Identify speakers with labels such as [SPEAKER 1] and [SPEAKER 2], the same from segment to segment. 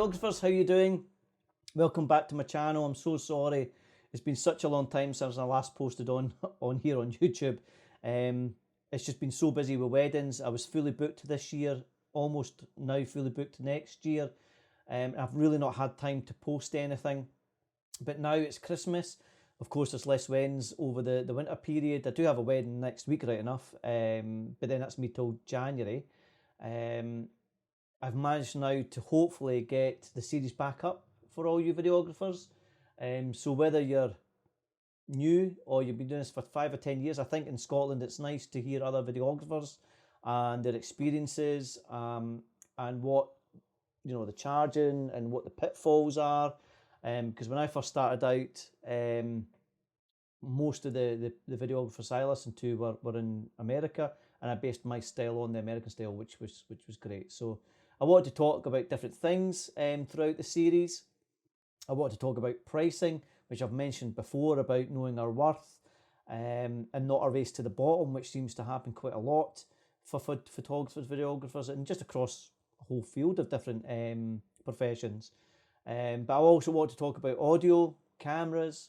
[SPEAKER 1] videographers, how you doing? Welcome back to my channel. I'm so sorry. It's been such a long time since I last posted on here on YouTube. It's just been so busy with weddings. I was fully booked this year, almost now fully booked next year. I've really not had time to post anything. But now it's Christmas. Of course, there's less weddings over the winter period. I do have a wedding next week, right enough. But then that's me till January. I've managed now to hopefully get the series back up for all you videographers. So whether you're new or you've been doing this for 5 or 10 years, I think in Scotland it's nice to hear other videographers and their experiences and what, you know, the charging and what the pitfalls are. Because when I first started out, most of the videographers I listened to were in America, and I based my style on the American style, which was great. So I wanted to talk about different things throughout the series. I wanted to talk about pricing, which I've mentioned before, about knowing our worth and not a race to the bottom, which seems to happen quite a lot for photographers, videographers, and just across a whole field of different professions. But I also want to talk about audio, cameras,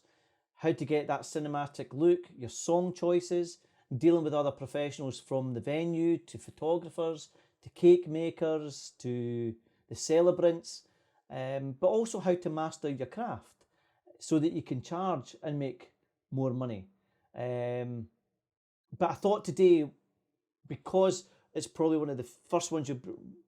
[SPEAKER 1] how to get that cinematic look, your song choices, dealing with other professionals from the venue to photographers, to cake makers, to the celebrants, but also how to master your craft so that you can charge and make more money. But I thought today, because it's probably one of the first ones you're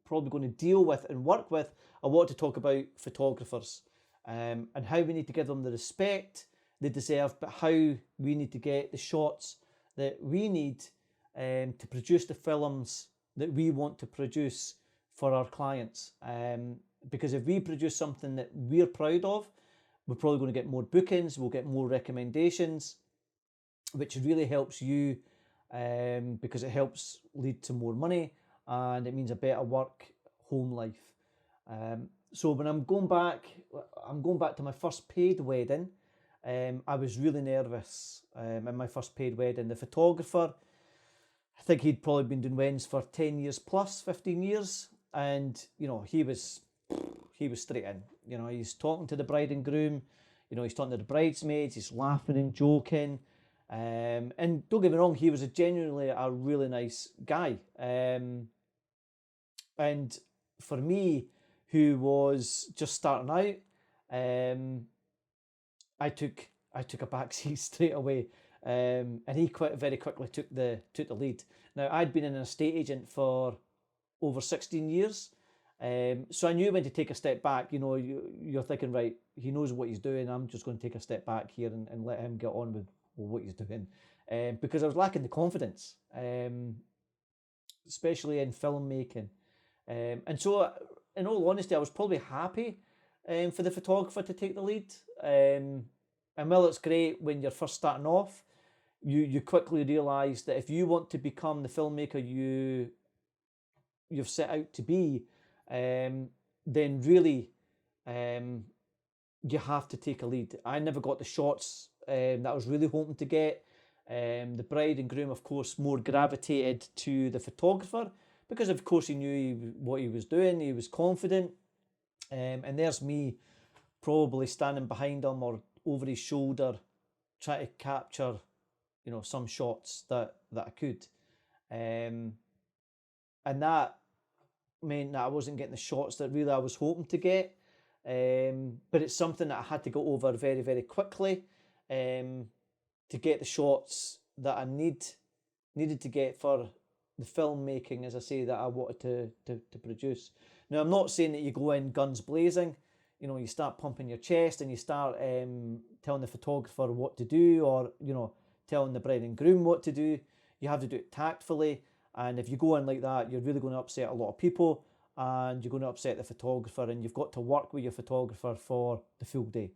[SPEAKER 1] probably going to deal with and work with, I want to talk about photographers and how we need to give them the respect they deserve, but how we need to get the shots that we need to produce the films that we want to produce for our clients. Because if we produce something that we're proud of, we're probably going to get more bookings, we'll get more recommendations, which really helps you because it helps lead to more money and it means a better work home life. So when I'm going back to my first paid wedding. I was really nervous in my first paid wedding. The photographer, I think he'd probably been doing weddings for 10 years plus, 15 years. And, you know, he was straight in. You know, he's talking to the bride and groom. You know, he's talking to the bridesmaids. He's laughing and joking. And don't get me wrong, he was genuinely a really nice guy. And for me, who was just starting out, I took a backseat straight away, and he very quickly took the lead. Now, I'd been an estate agent for over 16 years, so I knew when to take a step back. You know, you're thinking, right, he knows what he's doing. I'm just going to take a step back here and let him get on with what he's doing, because I was lacking the confidence, especially in filmmaking, and so, in all honesty, I was probably happy for the photographer to take the lead. And while it's great when you're first starting off, you quickly realise that if you want to become the filmmaker you've set out to be, then really you have to take a lead. I never got the shots that I was really hoping to get. The bride and groom, of course, more gravitated to the photographer because, of course, he knew what he was doing. He was confident. And there's me probably standing behind him or over his shoulder trying to capture, you know, some shots that I could. And that meant that I wasn't getting the shots that really I was hoping to get. But it's something that I had to go over very, very quickly to get the shots that I needed to get for the filmmaking, as I say, that I wanted to produce. Now, I'm not saying that you go in guns blazing. You know, you start pumping your chest and you start telling the photographer what to do, or, you know, telling the bride and groom what to do. You have to do it tactfully. And if you go in like that, you're really going to upset a lot of people and you're going to upset the photographer, and you've got to work with your photographer for the full day.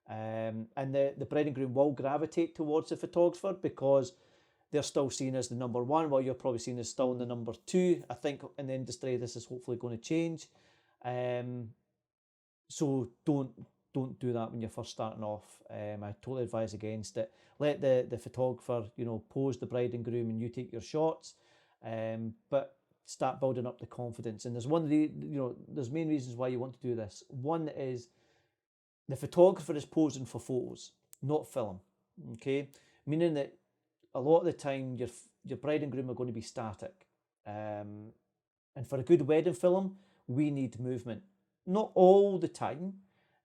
[SPEAKER 1] And the bride and groom will gravitate towards the photographer because they're still seen as the number one, while you're probably seen as still in the number two. I think in the industry this is hopefully going to change. So don't do that when you're first starting off. I totally advise against it. Let the photographer, you know, pose the bride and groom and you take your shots. But start building up the confidence. And there's one of the, there's main reasons why you want to do this. One is the photographer is posing for photos, not film. Okay, meaning that a lot of the time your bride and groom are going to be static. And for a good wedding film, we need movement. Not all the time,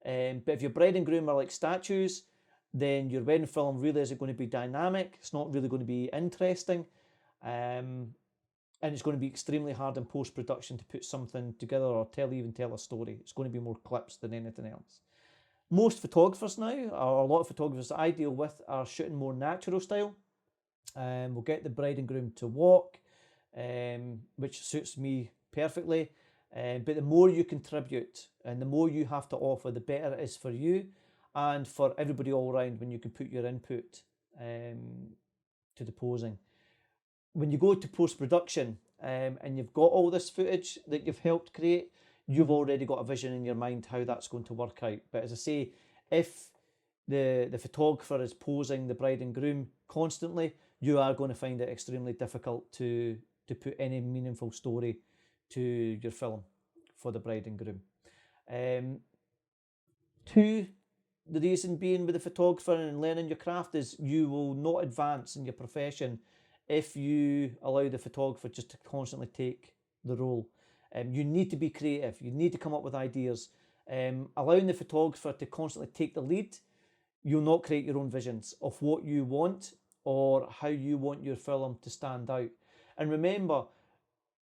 [SPEAKER 1] but if your bride and groom are like statues, then your wedding film really isn't going to be dynamic. It's not really going to be interesting. And it's going to be extremely hard in post-production to put something together or even tell a story. It's going to be more clips than anything else. Most photographers now, or a lot of photographers that I deal with, are shooting more natural style. We'll get the bride and groom to walk, which suits me perfectly. But the more you contribute and the more you have to offer, the better it is for you and for everybody all around when you can put your input to the posing. When you go to post-production and you've got all this footage that you've helped create, you've already got a vision in your mind how that's going to work out. But as I say, if the photographer is posing the bride and groom constantly, you are going to find it extremely difficult to put any meaningful story to your film for the bride and groom. Two, the reason being with the photographer and learning your craft is you will not advance in your profession if you allow the photographer just to constantly take the role. You need to be creative. You need to come up with ideas. Allowing the photographer to constantly take the lead, you'll not create your own visions of what you want or how you want your film to stand out. And remember,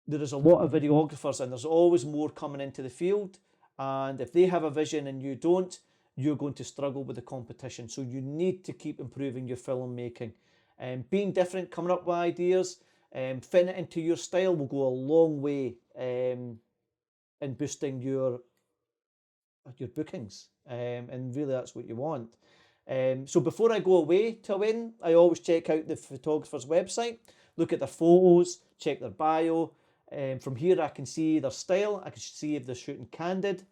[SPEAKER 1] there is a lot of videographers and there's always more coming into the field. And if they have a vision and you don't, you're going to struggle with the competition. So you need to keep improving your filmmaking. Being different, coming up with ideas, fitting it into your style will go a long way in boosting your bookings. And really that's what you want. So before I go away to a wedding, I always check out the photographer's website, look at their photos, check their bio. From here I can see their style, I can see if they're shooting candid,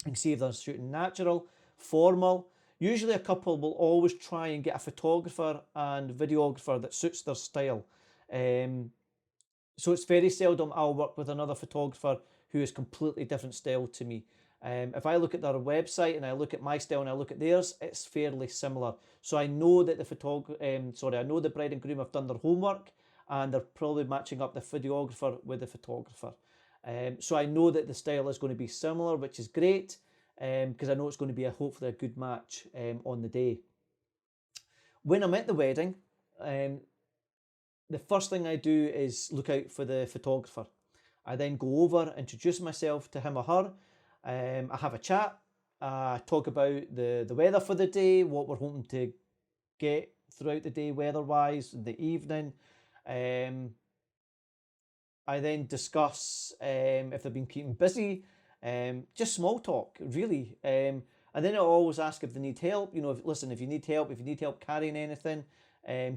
[SPEAKER 1] I can see if they're shooting natural, formal. Usually a couple will always try and get a photographer and videographer that suits their style. So it's very seldom I'll work with another photographer who is completely different style to me. If I look at their website and I look at my style and I look at theirs, it's fairly similar. So I know that I know the bride and groom have done their homework and they're probably matching up the videographer with the photographer. So I know that the style is going to be similar, which is great, because I know it's going to be hopefully a good match on the day. When I'm at the wedding, the first thing I do is look out for the photographer. I then go over, introduce myself to him or her. I have a chat, talk about the weather for the day, what we're hoping to get throughout the day weather-wise, the evening. I then discuss if they've been keeping busy, just small talk, really. And then I always ask if they need help. If you need help carrying anything,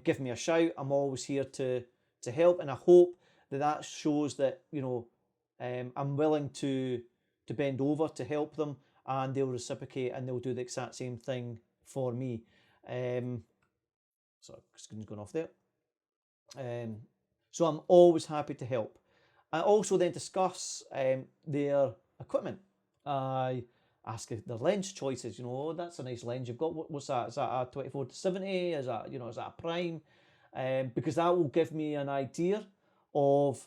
[SPEAKER 1] give me a shout. I'm always here to help, and I hope that shows that I'm willing to bend over to help them, and they'll reciprocate and they'll do the exact same thing for me. So screen's going off there. So I'm always happy to help. I also then discuss their equipment. I ask if their lens choices. That's a nice lens you've got. What's that? Is that a 24-70? Is that is that a prime? Because that will give me an idea of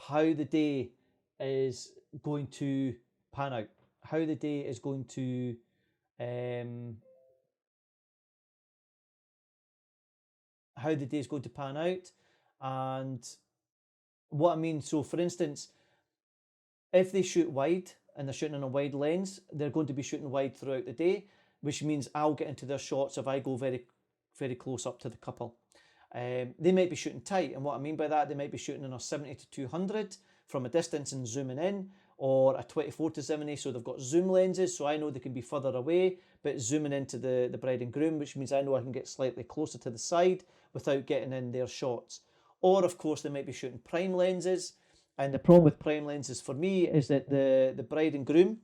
[SPEAKER 1] how the day is going to pan out. How the day is going to pan out, and what I mean. So, for instance, if they shoot wide and they're shooting on a wide lens, they're going to be shooting wide throughout the day, which means I'll get into their shots if I go very, very close up to the couple. They might be shooting tight, and what I mean by that, they might be shooting on a 70-200 from a distance and zooming in, or a 24-70, so they've got zoom lenses, so I know they can be further away, but zooming into the bride and groom, which means I know I can get slightly closer to the side without getting in their shots. Or, of course, they might be shooting prime lenses, and the problem with prime lenses for me is that the bride and groom,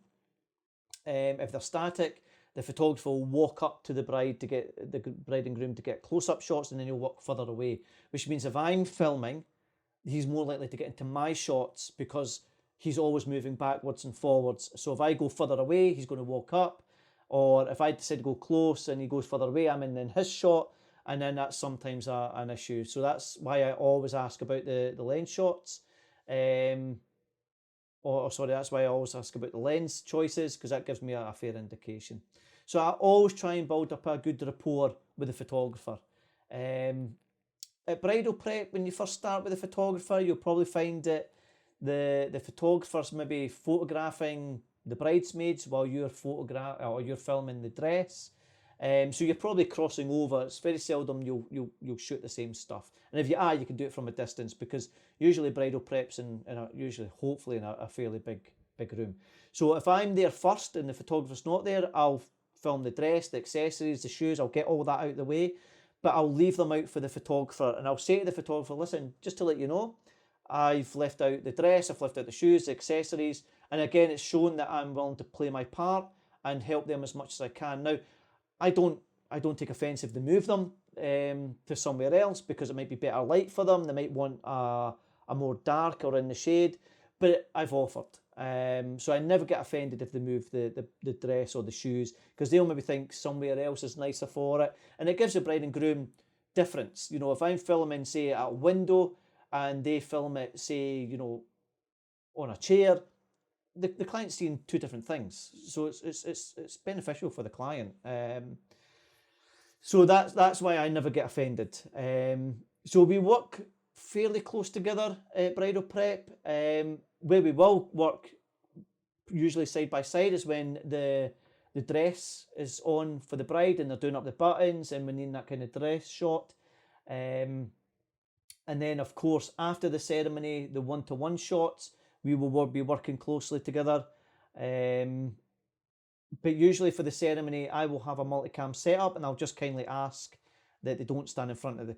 [SPEAKER 1] if they're static, the photographer will walk up to the bride and groom to get close-up shots, and then he'll walk further away, which means if I'm filming, he's more likely to get into my shots because he's always moving backwards and forwards. So if I go further away, he's going to walk up. Or if I decide to go close and he goes further away, I'm in his shot. And then that's sometimes an issue. So that's why I always ask about the lens shots. Or sorry, that's why I always ask about the lens choices, because that gives me a fair indication. So I always try and build up a good rapport with the photographer. At bridal prep, when you first start with the photographer, you'll probably find that the photographer's maybe photographing the bridesmaids while you're filming the dress. So you're probably crossing over. It's very seldom you'll shoot the same stuff. And if you are, you can do it from a distance, because usually bridal preps usually hopefully in a fairly big room. So if I'm there first and the photographer's not there, I'll film the dress, the accessories, the shoes. I'll get all that out of the way, but I'll leave them out for the photographer, and I'll say to the photographer, listen, just to let you know, I've left out the dress, I've left out the shoes, the accessories, and again, it's shown that I'm willing to play my part and help them as much as I can. Now, I don't take offence if they move them to somewhere else, because it might be better light for them. They might want a more dark or in the shade, but I've offered. So I never get offended if they move the dress or the shoes, because they'll maybe think somewhere else is nicer for it, and it gives the bride and groom difference. You know, if I'm filming, say, at a window and they film it, say, you know, on a chair, the client's seeing two different things, so it's beneficial for the client. So that's why I never get offended. So we work fairly close together at bridal prep. Where we will work usually side by side is when the dress is on for the bride and they're doing up the buttons and we need that kind of dress shot. And then, of course, after the ceremony, the one-to-one shots, we will be working closely together. But usually for the ceremony, I will have a multicam setup, and I'll just kindly ask that they don't stand in front of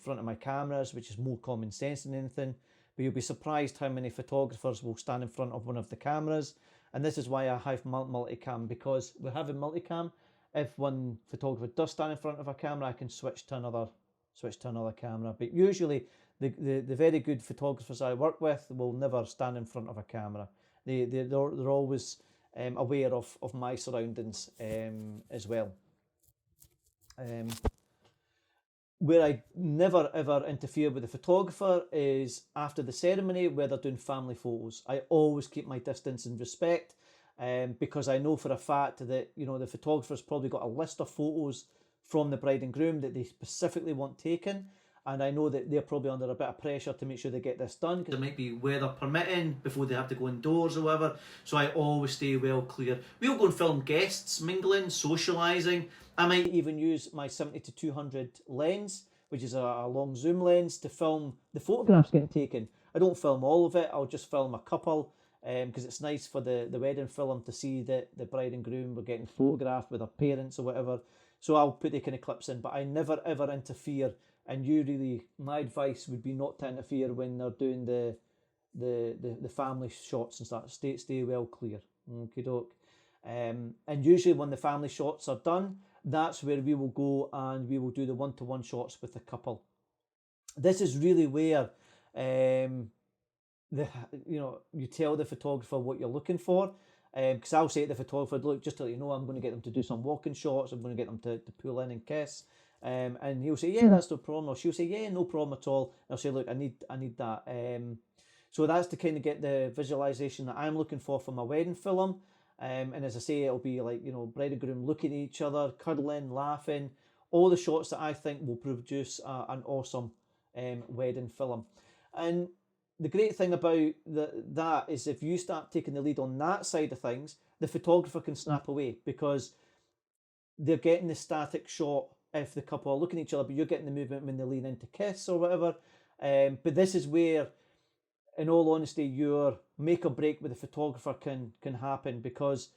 [SPEAKER 1] front of my cameras, which is more common sense than anything. But you'll be surprised how many photographers will stand in front of one of the cameras. And this is why I have multicam, because we're having multicam. If one photographer does stand in front of a camera, I can switch to another camera. But usually the very good photographers I work with will never stand in front of a camera. They're always aware of my surroundings as well. Where I never ever interfere with the photographer is after the ceremony, where they're doing family photos. I always keep my distance and respect, because I know for a fact that, you know, the photographer's probably got a list of photos from the bride and groom that they specifically want taken, and I know that they're probably under a bit of pressure to make sure they get this done, because it might be weather permitting before they have to go indoors or whatever. So I always stay well clear. We'll go and film guests mingling, socialising. I might even use my 70-200 lens, which is a long zoom lens, to film the photographs getting taken. I don't film all of it, I'll just film a couple, because it's nice for the wedding film to see that the bride and groom were getting photographed with their parents or whatever. So I'll put the kind of clips in, but I never ever interfere. And my advice would be not to interfere when they're doing the family shots and stuff. Stay well clear. Okie doke. And usually when the family shots are done, that's where we will go and we will do the one-to-one shots with the couple. This is really where you tell the photographer what you're looking for. Because I'll say to the photographer, look, just to let you know, I'm going to get them to do some walking shots. I'm going to get them to pull in and kiss. And he'll say, yeah, that's no problem. Or she'll say, yeah, no problem at all. And I'll say, look, I need that. So that's to kind of get the visualization that I'm looking for my wedding film. And as I say, it'll be like, you know, bride and groom looking at each other, cuddling, laughing, all the shots that I think will produce an awesome wedding film. And the great thing about that is if you start taking the lead on that side of things, the photographer can snap away, because they're getting the static shot if the couple are looking at each other, but you're getting the movement when they lean in to kiss or whatever. But this is where, in all honesty, your make or break with the photographer can happen, because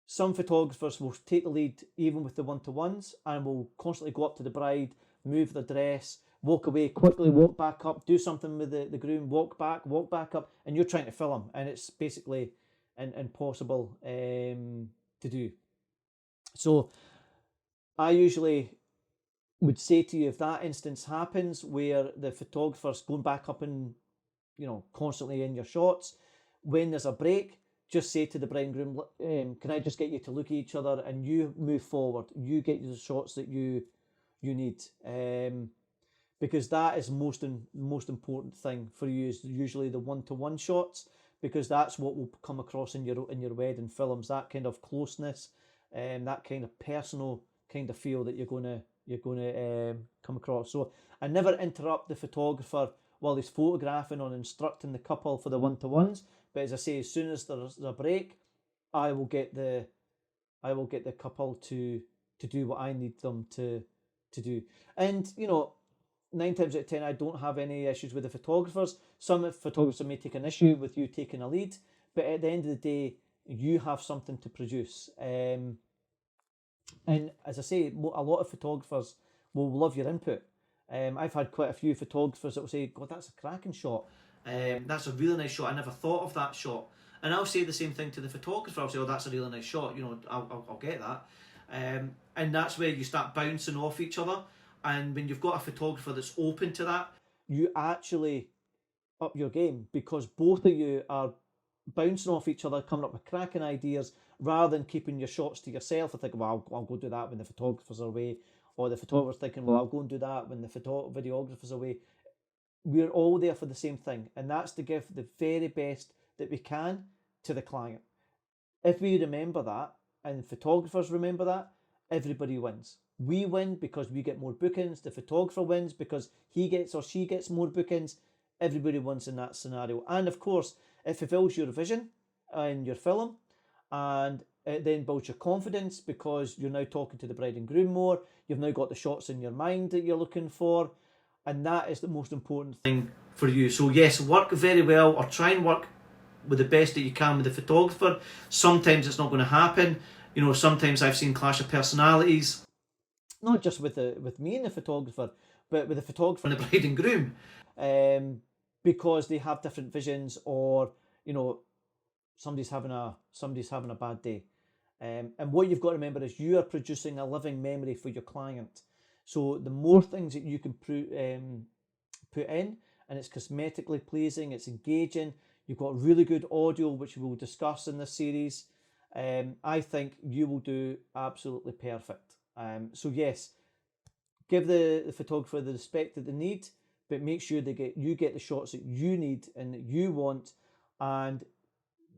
[SPEAKER 1] some photographers will take the lead even with the one-to-ones and will constantly go up to the bride, move the dress, walk away, quickly walk back up, do something with the groom, walk back up, and you're trying to film, and it's basically impossible to do. So I usually would say to you, if that instance happens where the photographer's going back up and, you know, constantly in your shots, when there's a break, just say to the bride and groom, can I just get you to look at each other and you move forward, you get the shots that you need, because that is most important thing for you, is usually the one-to-one shots, because that's what will come across in your wedding films, that kind of closeness, that kind of personal kind of feel that you're gonna come across. So I never interrupt the photographer while he's photographing or instructing the couple for the one-to-ones. But as I say, as soon as there's a break, I will get the couple to do what I need them to do. And you know, 9 times out of 10, I don't have any issues with the photographers. Some photographers may take an issue with you taking a lead, but at the end of the day, you have something to produce. And as I say, a lot of photographers will love your input. I've had quite a few photographers that will say, God, that's a cracking shot. That's a really nice shot. I never thought of that shot. And I'll say the same thing to the photographer. I'll say, oh, that's a really nice shot. You know, I'll get that. And that's where you start bouncing off each other. And when you've got a photographer that's open to that, you actually up your game, because both of you are bouncing off each other, coming up with cracking ideas, rather than keeping your shots to yourself and thinking, well, I'll go do that when the photographers are away, or the photographer's thinking, well, I'll go and do that when the videographer's away. We're all there for the same thing, and that's to give the very best that we can to the client. If we remember that, and photographers remember that, everybody wins. We win because we get more bookings. The photographer wins because he gets or she gets more bookings. Everybody wins in that scenario. And of course, it fulfills your vision in your film, and it then builds your confidence because you're now talking to the bride and groom more. You've now got the shots in your mind that you're looking for, and that is the most important thing for you. So yes, work very well, or try and work with the best that you can with the photographer. Sometimes it's not going to happen. You know, sometimes I've seen clash of personalities, not just with me and the photographer, but with the photographer and the bride and groom, because they have different visions, or you know, somebody's having a bad day. And what you've got to remember is you are producing a living memory for your client. So the more things that you can put in, and it's cosmetically pleasing, it's engaging, you've got really good audio, which we'll discuss in this series, I think you will do absolutely perfect. So yes, give the photographer the respect that they need, but make sure you get the shots that you need and that you want, and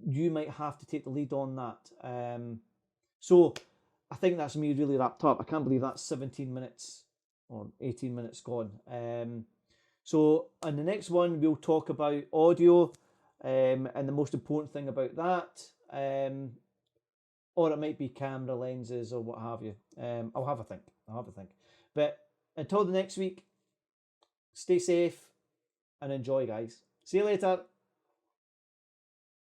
[SPEAKER 1] you might have to take the lead on that. So I think that's me really wrapped up. I can't believe that's 17 minutes or 18 minutes gone. So on the next one, we'll talk about audio, and the most important thing about that, or it might be camera lenses or what have you. I'll have a think. But until the next week, stay safe and enjoy, guys. See you later.